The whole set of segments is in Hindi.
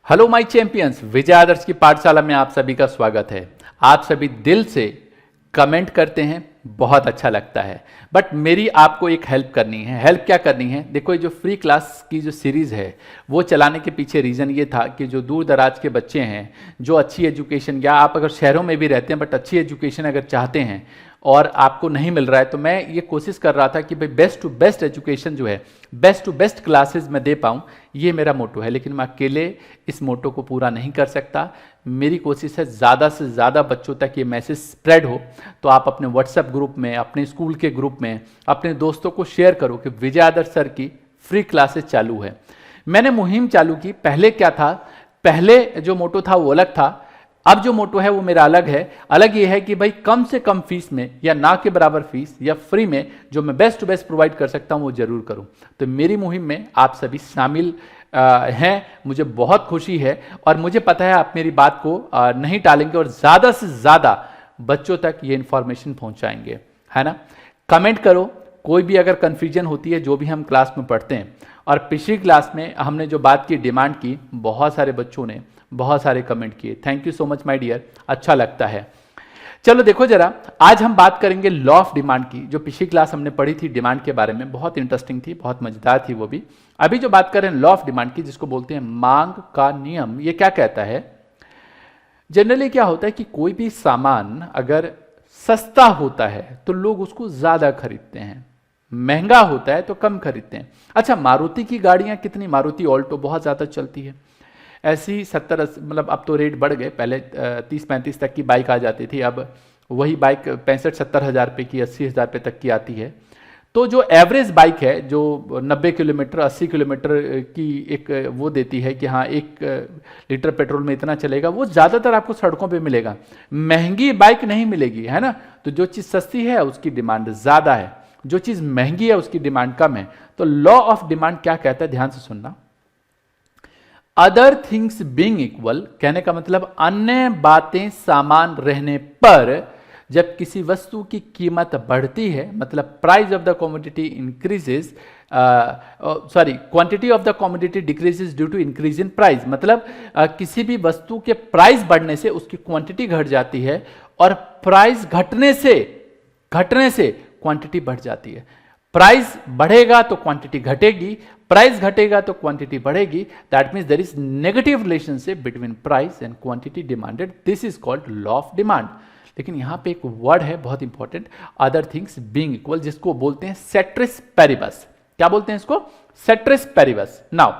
हेलो माय चैंपियंस, विजय आदर्श की पाठशाला में आप सभी का स्वागत है। आप सभी दिल से कमेंट करते हैं, बहुत अच्छा लगता है। बट मेरी आपको एक हेल्प करनी है। हेल्प क्या करनी है? देखो, ये जो फ्री क्लास की जो सीरीज़ है वो चलाने के पीछे रीज़न ये था कि जो दूर दराज के बच्चे हैं, जो अच्छी एजुकेशन, या आप अगर शहरों में भी रहते हैं बट अच्छी एजुकेशन अगर चाहते हैं और आपको नहीं मिल रहा है, तो मैं ये कोशिश कर रहा था कि भाई बेस्ट टू बेस्ट एजुकेशन जो है, बेस्ट टू बेस्ट क्लासेस मैं दे पाऊँ। ये मेरा मोटो है, लेकिन मैं अकेले इस मोटो को पूरा नहीं कर सकता। मेरी कोशिश है ज़्यादा से ज़्यादा बच्चों तक ये मैसेज स्प्रेड हो। तो आप अपने व्हाट्सएप ग्रुप में, अपने स्कूल के ग्रुप में अपने दोस्तों को शेयर करो कि विजय आदर्श सर की फ्री क्लासेस चालू है। मैंने मुहिम चालू की। पहले क्या था? पहले जो मोटो था वो अलग था, अब जो मोटो है वो मेरा अलग है। अलग ये है कि भाई कम से कम फीस में या ना के बराबर फीस या फ्री में जो मैं बेस्ट टू बेस्ट प्रोवाइड कर सकता हूं वो जरूर करूं। तो मेरी मुहिम में आप सभी शामिल हैं, मुझे बहुत खुशी है और मुझे पता है आप मेरी बात को नहीं टालेंगे और ज़्यादा से ज़्यादा बच्चों तक ये इन्फॉर्मेशन पहुंचाएंगे, है ना। कमेंट करो, कोई भी अगर कन्फ्यूजन होती है जो भी हम क्लास में पढ़ते हैं। और पिछली क्लास में हमने जो बात की, डिमांड की, बहुत सारे बच्चों ने बहुत सारे कमेंट किए। Thank you so much my dear, अच्छा लगता है। चलो देखो जरा, आज हम बात करेंगे लॉ ऑफ डिमांड की। जो पिछली क्लास हमने पढ़ी थी डिमांड के बारे में, बहुत इंटरेस्टिंग थी, बहुत मजेदार थी वो भी। अभी जो बात करें लॉ ऑफ डिमांड की, जिसको बोलते हैं मांग का नियम, ये क्या कहता है? जनरली क्या होता है कि कोई भी सामान अगर सस्ता होता है तो लोग उसको ज्यादा खरीदते हैं, महंगा होता है तो कम खरीदते हैं। अच्छा, मारुति की गाड़ियां कितनी, मारुति ऑल्टो बहुत ज्यादा चलती है। ऐसी 70-80, मतलब अब तो रेट बढ़ गए, पहले 30-35 तक की बाइक आ जाती थी, अब वही बाइक 65-70 हज़ार रुपये की, 80 हज़ार रुपये तक की आती है। तो जो एवरेज बाइक है, जो 90 किलोमीटर 80 किलोमीटर की एक वो देती है कि हाँ 1 लीटर पेट्रोल में इतना चलेगा, वो ज़्यादातर आपको सड़कों पे मिलेगा, महंगी बाइक नहीं मिलेगी, है ना। तो जो चीज़ सस्ती है उसकी डिमांड ज़्यादा है, जो चीज़ महंगी है उसकी डिमांड कम है। तो लॉ ऑफ डिमांड क्या कहता है, ध्यान से सुनना। अदर थिंग्स बीइंग इक्वल, कहने का मतलब अन्य बातें समान रहने पर जब किसी वस्तु की कीमत बढ़ती है, मतलब price of the commodity increases, quantity of the commodity decreases due to increase in price, मतलब किसी भी वस्तु के प्राइस बढ़ने से उसकी क्वांटिटी घट जाती है और प्राइस घटने से क्वांटिटी बढ़ जाती है। प्राइस बढ़ेगा तो क्वांटिटी घटेगी, प्राइस घटेगा तो क्वांटिटी बढ़ेगी। That means there is negative relationship between price and quantity demanded. This is called law of demand. लेकिन यहां पे एक वर्ड है बहुत important, other things being equal, जिसको बोलते हैं सेट्रिस पेरिबस। क्या बोलते हैं इसको? सेट्रिस पेरिबस। नाउ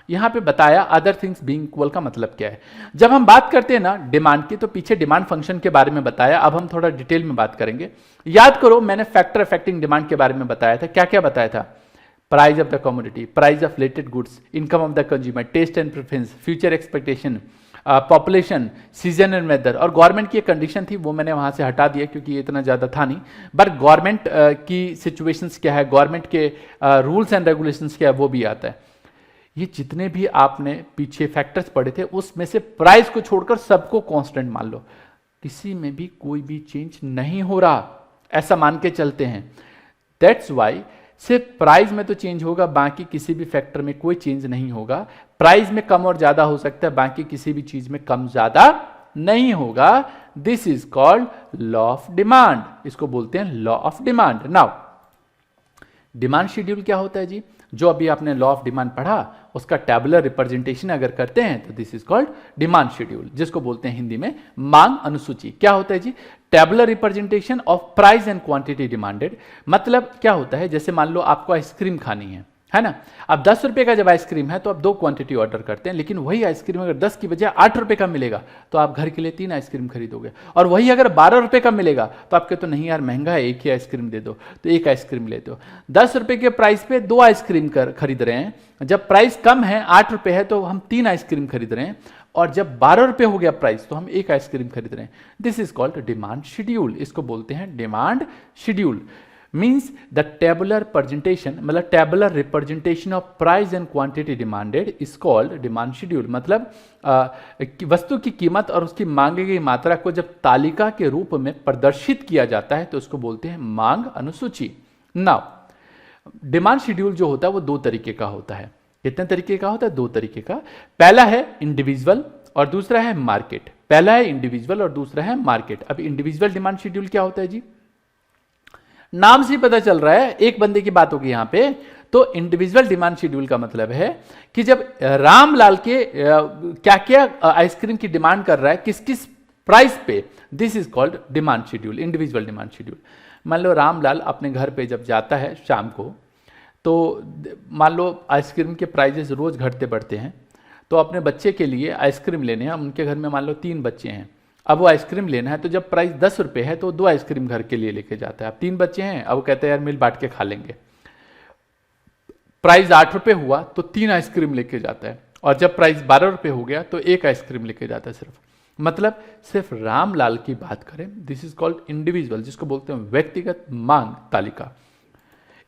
यहां पे बताया अदर थिंग्स बीइंग इक्वल का मतलब क्या है। जब हम बात करते हैं ना डिमांड की, तो पीछे डिमांड फंक्शन के बारे में बताया, अब हम थोड़ा डिटेल में बात करेंगे। याद करो, मैंने फैक्टर अफेक्टिंग डिमांड के बारे में बताया था। क्या क्या बताया था? Price of the commodity, price of related goods, income of the consumer, taste and preference, future expectation, population, season and weather. और गवर्नमेंट की एक कंडीशन थी, वो मैंने वहां से हटा दिया क्योंकि ये इतना ज्यादा था नहीं। बट गवर्नमेंट की सिचुएशंस क्या है, गवर्नमेंट के रूल्स एंड रेगुलेशंस क्या है, वो भी आता है। ये जितने भी आपने पीछे फैक्टर्स पढ़े थे उसमें से प्राइस को छोड़कर सबको कांस्टेंट मान लो, किसी में भी कोई भी चेंज नहीं हो रहा, ऐसा मान के चलते हैं। दैट्स वाई सिर्फ प्राइस में तो चेंज होगा, बाकी किसी भी फैक्टर में कोई चेंज नहीं होगा। प्राइस में कम और ज्यादा हो सकता है, बाकी किसी भी चीज में कम ज्यादा नहीं होगा। This is called law of demand, इसको बोलते हैं law of demand. Now demand schedule क्या होता है जी? जो अभी आपने लॉ ऑफ डिमांड पढ़ा उसका टैबुलर रिप्रेजेंटेशन अगर करते हैं तो this is called demand schedule, जिसको बोलते हैं हिंदी में मांग अनुसूची। क्या होता है जी? Tabular representation of price and quantity demanded. मतलब क्या होता है, जैसे मान लो आपको आइसक्रीम खानी है ना। अब 10 रुपए का जब आइसक्रीम है तो आप 2 क्वांटिटी ऑर्डर करते हैं, लेकिन वही आइसक्रीम अगर 10 की बजाय 8 रुपए का मिलेगा तो आप घर के लिए 3 आइसक्रीम खरीदोगे। और वही अगर 12 रुपए का मिलेगा तो आप कहते हो नहीं यार महंगा है, एक ही आइसक्रीम दे दो, तो 1 आइसक्रीम लेते हो। 10 रुपए के प्राइस पे 2 आइसक्रीम खरीद रहे हैं, जब प्राइस कम है 8 रुपए है तो हम 3 आइसक्रीम खरीद रहे हैं, और जब 12 रुपए हो गया प्राइस तो हम 1 आइसक्रीम खरीद रहे हैं। This is called demand schedule, इसको बोलते हैं demand schedule. Means the tabular presentation, मतलब tabular representation of price and quantity demanded is called demand schedule. मतलब वस्तु की कीमत और उसकी मांगी गई मात्रा को जब तालिका के रूप में प्रदर्शित किया जाता है तो उसको बोलते हैं मांग अनुसूची। नाउ डिमांड शेड्यूल जो होता है वो 2 तरीके का होता है। कितने तरीके का होता है? 2 तरीके का। पहला है इंडिविजुअल और दूसरा है मार्केट। पहला है इंडिविजुअल और दूसरा है मार्केट। अब इंडिविजुअल डिमांड शेड्यूल क्या होता है जी? नाम से पता चल रहा है एक बंदे की बात होगी यहां पे। तो इंडिविजुअल डिमांड शेड्यूल का मतलब है कि जब रामलाल के क्या क्या आइसक्रीम की डिमांड कर रहा है, किस किस प्राइस पे, this is called demand schedule, individual demand schedule. मान लो रामलाल अपने घर पे जब जाता है शाम को, तो मान लो आइसक्रीम के प्राइजेस रोज घटते बढ़ते हैं, तो अपने बच्चे के लिए आइसक्रीम लेने हैं। उनके घर में मान लो 3 बच्चे हैं, अब वो आइसक्रीम लेना है, तो जब प्राइस 10 रुपये है तो 2 आइसक्रीम घर के लिए लेके जाता है। अब 3 बच्चे हैं, अब वो कहते हैं यार मिल बांट के खा लेंगे। प्राइस 8 रुपये हुआ तो 3 आइसक्रीम लेके जाता है, और जब प्राइस 12 रुपये हो गया तो 1 आइसक्रीम लेके जाता है सिर्फ। मतलब सिर्फ रामलाल की बात करें, दिस इज कॉल्ड इंडिविजुअल, जिसको बोलते हैं व्यक्तिगत मांग तालिका।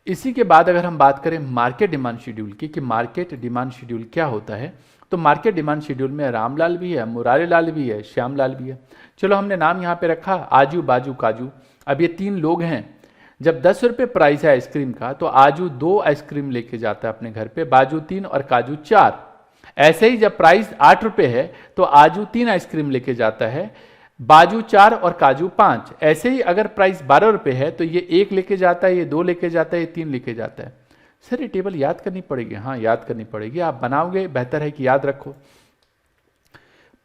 इसी के बाद अगर हम बात करें मार्केट डिमांड शेड्यूल की, कि मार्केट डिमांड शेड्यूल क्या होता है, तो मार्केट डिमांड शेड्यूल में रामलाल भी है, मुरारी लाल भी है, श्यामलाल भी है। चलो हमने नाम यहाँ पे रखा आजू बाजू काजू। अब ये 3 लोग हैं, जब 10 रुपये प्राइस है आइसक्रीम का, तो आजू 2 आइसक्रीम लेके जाता है अपने घर पे, बाजू 3 और काजू 4। ऐसे ही जब प्राइस 8 रुपये है तो आजू 3 आइसक्रीम लेके जाता है, बाजू 4 और काजू 5। ऐसे ही अगर प्राइस 12 रुपये है तो ये 1 लेके जाता है, ये 2 लेके जाता है, ये 3 लेके जाता है। सर ये टेबल याद करनी पड़ेगी? हाँ याद करनी पड़ेगी। आप बनाओगे बेहतर है कि याद रखो।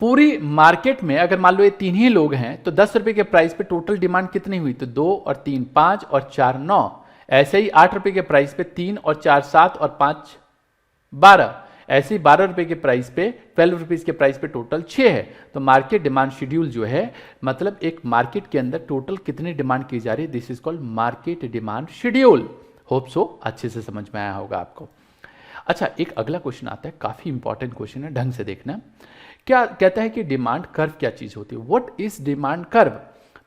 पूरी मार्केट में अगर मान लो ये 3 ही लोग हैं, तो 10 रुपये के प्राइस पे टोटल डिमांड कितनी हुई? तो 2 और 3 5 और 4 9। ऐसे ही 8 रुपये के प्राइस पे 3 और 4 7 और 5 12। ऐसे ही 12 रुपये के प्राइस पे 12 रुपीज के प्राइस पे टोटल 6 है। तो मार्केट डिमांड शेड्यूल जो है, मतलब एक मार्केट के अंदर टोटल कितनी डिमांड की जा रही है, this is called market demand schedule. Hope so अच्छे से समझ में आया होगा आपको। अच्छा, एक अगला क्वेश्चन आता है, काफी इंपॉर्टेंट क्वेश्चन है, ढंग से देखना। क्या कहता है कि डिमांड कर्व क्या चीज होती है? What is demand curve?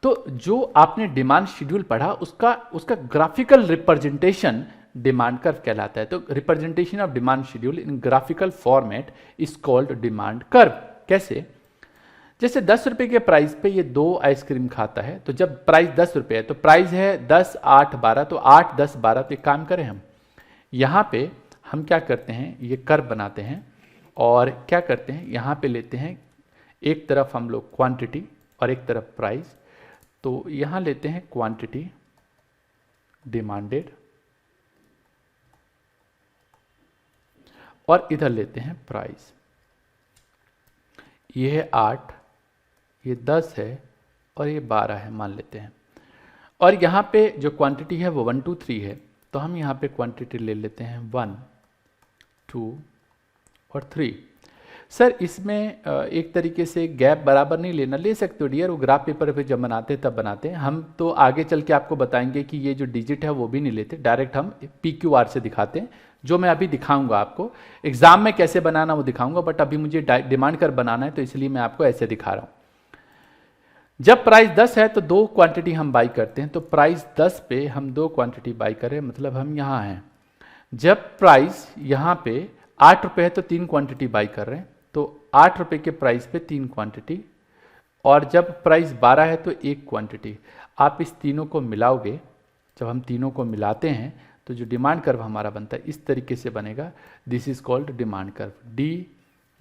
तो जो आपने डिमांड शेड्यूल पढ़ा उसका ग्राफिकल रिप्रेजेंटेशन डिमांड कर्व कहलाता है। तो representation of demand schedule in graphical format is called demand curve. कैसे? जैसे 10 रुपये के प्राइस पे ये 2 आइसक्रीम खाता है, तो जब प्राइस 10 रुपये है तो प्राइस है 10 8 12, तो 8 10 12। तो एक काम करें, हम यहाँ पे हम क्या करते हैं, ये कर्व बनाते हैं और क्या करते हैं, यहाँ पे लेते हैं एक तरफ हम लोग क्वांटिटी और एक तरफ प्राइस। तो यहाँ लेते हैं क्वांटिटी डिमांडेड और इधर लेते हैं प्राइस। ये है 8, ये 10 है और ये 12 है मान लेते हैं। और यहाँ पे जो क्वांटिटी है वो 1 2 3 है, तो हम यहाँ पे क्वांटिटी ले लेते हैं 1 2 और 3। सर इसमें एक तरीके से गैप बराबर नहीं लेना, ले सकते हो डियर, वो ग्राफ पेपर पे जब बनाते हैं तब बनाते हैं। हम तो आगे चल के आपको बताएंगे कि ये जो डिजिट है वो भी नहीं लेते, डायरेक्ट हम PQR से दिखाते हैं, जो मैं अभी दिखाऊंगा आपको। एग्जाम में कैसे बनाना वो दिखाऊंगा, बट अभी मुझे डिमांड कर बनाना है तो इसलिए मैं आपको ऐसे दिखा रहा हूँ। जब प्राइस 10 है तो 2 क्वांटिटी हम बाई करते हैं, तो प्राइस 10 पे हम 2 क्वांटिटी बाई करें, मतलब हम यहाँ हैं। जब प्राइस यहाँ पे 8 रुपये है तो 3 क्वांटिटी बाई कर रहे हैं, तो 8 रुपये के प्राइस पे 3 क्वांटिटी, और जब प्राइस 12 है तो 1 क्वांटिटी। आप इस तीनों को मिलाओगे, जब हम तीनों को मिलाते हैं तो जो डिमांड कर्व हमारा बनता है इस तरीके से बनेगा, this is called demand curve.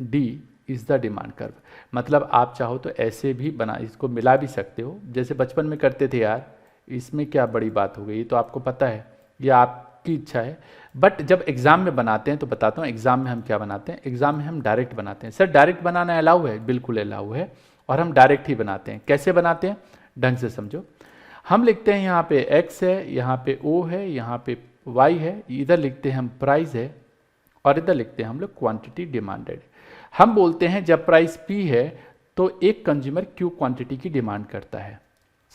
D is the demand curve. मतलब आप चाहो तो ऐसे भी बना, इसको मिला भी सकते हो, जैसे बचपन में करते थे यार, इसमें क्या बड़ी बात हो गई, ये तो आपको पता है, ये आपकी इच्छा है। बट जब एग्जाम में बनाते हैं तो बताता हूँ एग्जाम में हम क्या बनाते हैं। एग्जाम में हम डायरेक्ट बनाते हैं। सर डायरेक्ट बनाना अलाउ है? बिल्कुल अलाउ है, और हम डायरेक्ट ही बनाते हैं। कैसे बनाते हैं, ढंग से समझो। हम लिखते हैं यहाँ पे x है, यहाँ पे O है, यहाँ पे y है, इधर लिखते हैं हम प्राइस है, और इधर लिखते हैं हम लोग क्वांटिटी डिमांडेड। हम बोलते हैं जब प्राइस P है तो एक कंज्यूमर Q क्वांटिटी की डिमांड करता है।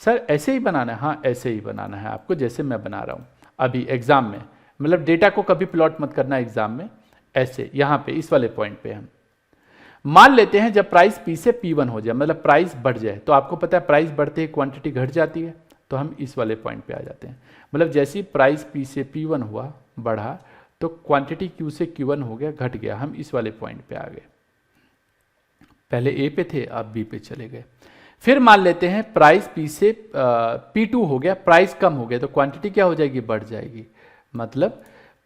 सर ऐसे ही बनाना है? हाँ ऐसे ही बनाना है आपको, जैसे मैं बना रहा हूँ अभी एग्जाम में। मतलब डेटा को कभी प्लॉट मत करना एग्जाम में, ऐसे यहाँ पे इस वाले पॉइंट पे हम मान लेते हैं जब प्राइस P से P1 हो जाए, मतलब प्राइस बढ़ जाए। तो आपको पता है प्राइस बढ़ते ही क्वांटिटी घट जाती है, तो हम इस वाले पॉइंट पे आ जाते हैं। मतलब जैसे ही प्राइस P से P1 हुआ, बढ़ा, तो क्वांटिटी Q से Q1 हो गया, घट गया, हम इस वाले पॉइंट पे आ गए। पहले A पे थे, अब B पे चले गए। फिर मान लेते हैं प्राइस P से P2 हो गया, प्राइस कम हो गया, तो क्वांटिटी क्या हो जाएगी, बढ़ जाएगी। मतलब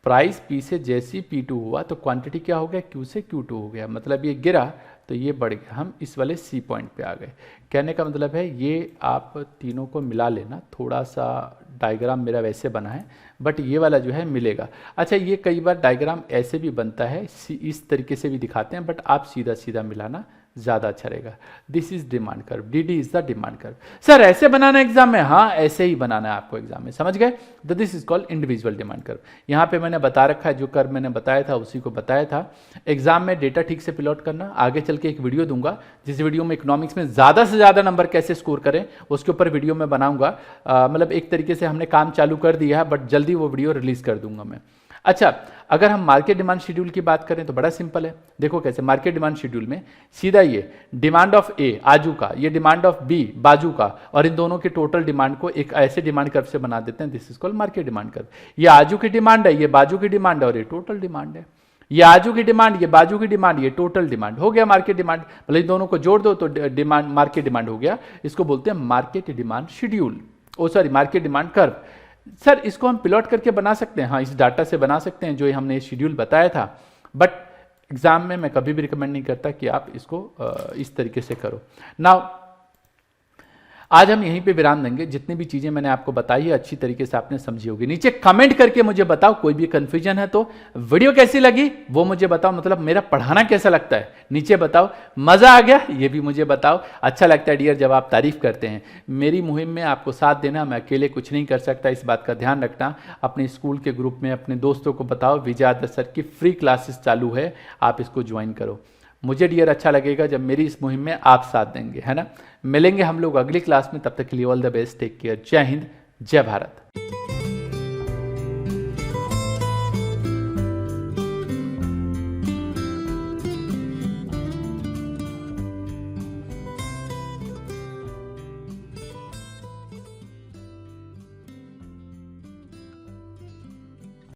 प्राइस P से जैसे ही P2 हुआ तो क्वांटिटी क्या हो गया, Q से Q2 हो गया, मतलब ये गिरा तो ये बढ़ गया, हम इस वाले C पॉइंट पे आ गए। कहने का मतलब है ये आप तीनों को मिला लेना, थोड़ा सा डायग्राम मेरा वैसे बना है बट ये वाला जो है मिलेगा। अच्छा, ये कई बार डायग्राम ऐसे भी बनता है, इस तरीके से भी दिखाते हैं, बट आप सीधा सीधा मिलाना ज़्यादा अच्छा रहेगा। This is demand curve, D D is the demand curve. Sir ऐसे बनाना एग्जाम में, हाँ ऐसे ही बनाना है आपको एग्जाम में, समझ गए। तो this is called individual demand curve. यहाँ पे मैंने बता रखा है, जो कर्व मैंने बताया था उसी को बताया था। एग्जाम में डेटा ठीक से प्लॉट करना, आगे चल के एक वीडियो दूंगा जिस वीडियो में इकोनॉमिक्स में ज़्यादा से ज़्यादा नंबर कैसे स्कोर करें उसके ऊपर वीडियो में बनाऊंगा। मतलब एक तरीके से हमने काम चालू कर दिया है बट जल्दी वो वीडियो रिलीज कर दूंगा मैं। अच्छा, अगर हम मार्केट डिमांड शेड्यूल की बात करें तो बड़ा सिंपल है। देखो कैसे, मार्केट डिमांड शेड्यूल में सीधा ये डिमांड ऑफ ए आजू का, ये डिमांड ऑफ बी बाजू का, और इन दोनों के टोटल डिमांड को एक ऐसे डिमांड कर्व से बना देते हैं। This is called market demand curve. ये आजू की डिमांड है, ये बाजू की डिमांड है, और ये टोटल डिमांड है। ये आजू की डिमांड, ये बाजू की डिमांड, ये टोटल डिमांड हो गया मार्केट डिमांड। मतलब इन दोनों को जोड़ दो तो डिमांड मार्केट डिमांड हो गया। इसको बोलते हैं market demand schedule, oh sorry market demand curve. Sir इसको हम प्लॉट करके बना सकते हैं, हाँ इस डाटा से बना सकते हैं जो हमने शेड्यूल बताया था, बट एग्जाम में मैं कभी भी रिकमेंड नहीं करता कि आप इसको इस तरीके से करो। नाउ आज हम यहीं पे विराम देंगे। जितनी भी चीजें मैंने आपको बताई है अच्छी तरीके से आपने समझी होगी। नीचे कमेंट करके मुझे बताओ, कोई भी कंफ्यूजन है तो। वीडियो कैसी लगी वो मुझे बताओ, मतलब मेरा पढ़ाना कैसा लगता है नीचे बताओ। मजा आ गया ये भी मुझे बताओ। अच्छा लगता है डियर जब आप तारीफ करते हैं। मेरी मुहिम में आपको साथ देना, मैं अकेले कुछ नहीं कर सकता, इस बात का ध्यान रखना। अपने स्कूल के ग्रुप में अपने दोस्तों को बताओ विजय आदर्श सर की फ्री क्लासेस चालू है, आप इसको ज्वाइन करो। मुझे डियर अच्छा लगेगा जब मेरी इस मुहिम में आप साथ देंगे, है ना। मिलेंगे हम लोग अगली क्लास में, तब तक के लिए all the best, take care, जय हिंद, जय भारत।